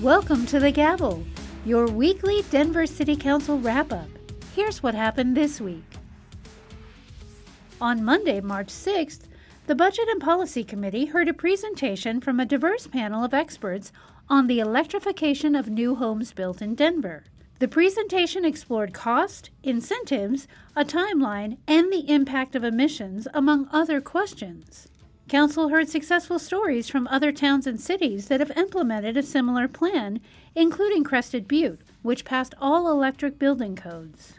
Welcome to The Gavel, your weekly Denver City Council wrap-up. Here's what happened this week. On Monday, March 6th, the Budget and Policy Committee heard a presentation from a diverse panel of experts on the electrification of new homes built in Denver. The presentation explored cost, incentives, a timeline, and the impact of emissions, among other questions. Council heard successful stories from other towns and cities that have implemented a similar plan, including Crested Butte, which passed all electric building codes.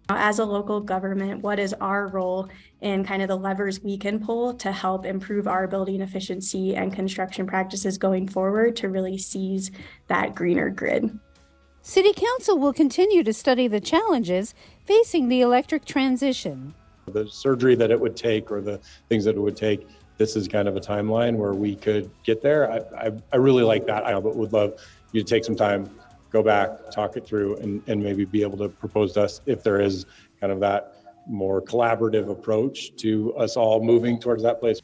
As a local government, what is our role in kind of the levers we can pull to help improve our building efficiency and construction practices going forward to really seize that greener grid? City Council will continue to study the challenges facing the electric transition. The surgery that it would take or the things that it would take, this is kind of a timeline where we could get there. I really like that, but would love you to take some time, go back, talk it through, and maybe be able to propose to us if there is kind of that more collaborative approach to us all moving towards that place.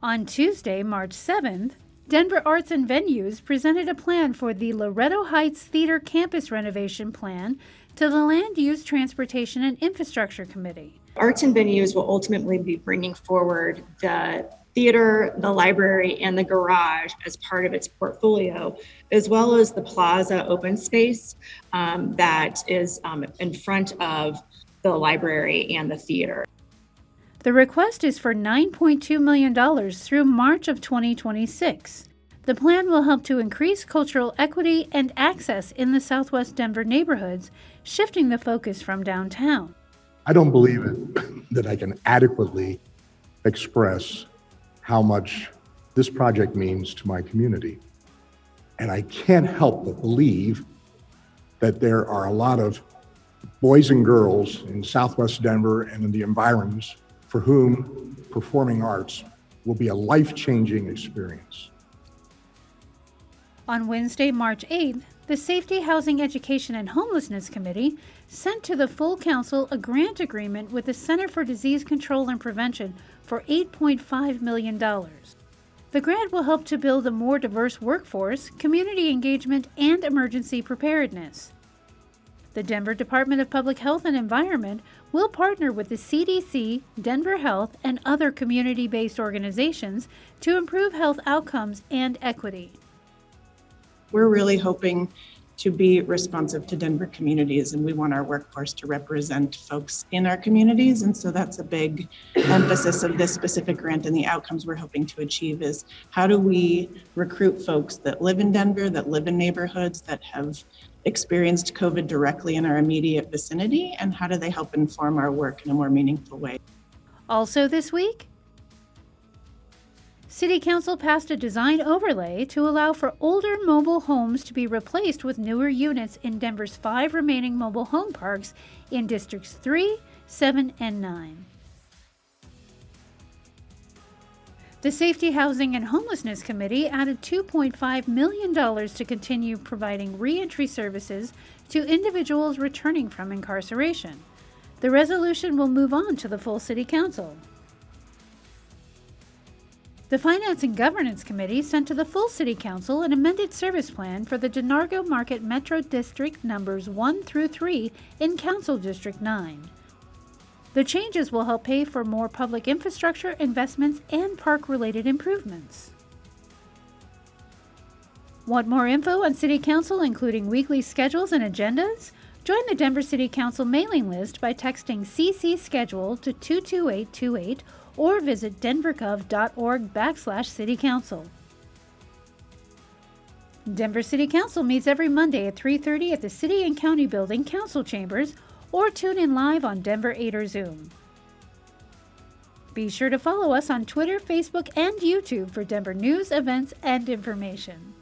On Tuesday, March 7th, Denver Arts and Venues presented a plan for the Loretto Heights Theater Campus renovation plan to the Land Use, Transportation, and Infrastructure Committee. Arts and Venues will ultimately be bringing forward the theater, the library, and the garage as part of its portfolio, as well as the plaza open space that is in front of the library and the theater. The request is for $9.2 million through March of 2026. The plan will help to increase cultural equity and access in the Southwest Denver neighborhoods, shifting the focus from downtown. I don't believe that I can adequately express how much this project means to my community. And I can't help but believe that there are a lot of boys and girls in Southwest Denver and in the environs for whom performing arts will be a life-changing experience. On Wednesday, March 8th, the Safety, Housing, Education, and Homelessness Committee sent to the full council a grant agreement with the Center for Disease Control and Prevention for $8.5 million. The grant will help to build a more diverse workforce, community engagement, and emergency preparedness. The Denver Department of Public Health and Environment will partner with the CDC, Denver Health, and other community-based organizations to improve health outcomes and equity. We're really hoping to be responsive to Denver communities, and we want our workforce to represent folks in our communities. And so that's a big emphasis of this specific grant, and the outcomes we're hoping to achieve is how do we recruit folks that live in Denver, that live in neighborhoods that have experienced COVID directly in our immediate vicinity, and how do they help inform our work in a more meaningful way? Also this week, City Council passed a design overlay to allow for older mobile homes to be replaced with newer units in Denver's 5 remaining mobile home parks in Districts 3, 7, and 9. The Safety, Housing, and Homelessness Committee added $2.5 million to continue providing reentry services to individuals returning from incarceration. The resolution will move on to the full City Council. The Finance and Governance Committee sent to the full City Council an amended service plan for the DeNargo Market Metro District numbers 1 through 3 in Council District 9. The changes will help pay for more public infrastructure investments and park-related improvements. Want more info on City Council, including weekly schedules and agendas? Join the Denver City Council mailing list by texting CC Schedule to 22828 or visit denvergov.org/citycouncil. Denver City Council meets every Monday at 3:30 at the City and County Building Council Chambers, or tune in live on Denver 8 or Zoom. Be sure to follow us on Twitter, Facebook, and YouTube for Denver news, events, and information.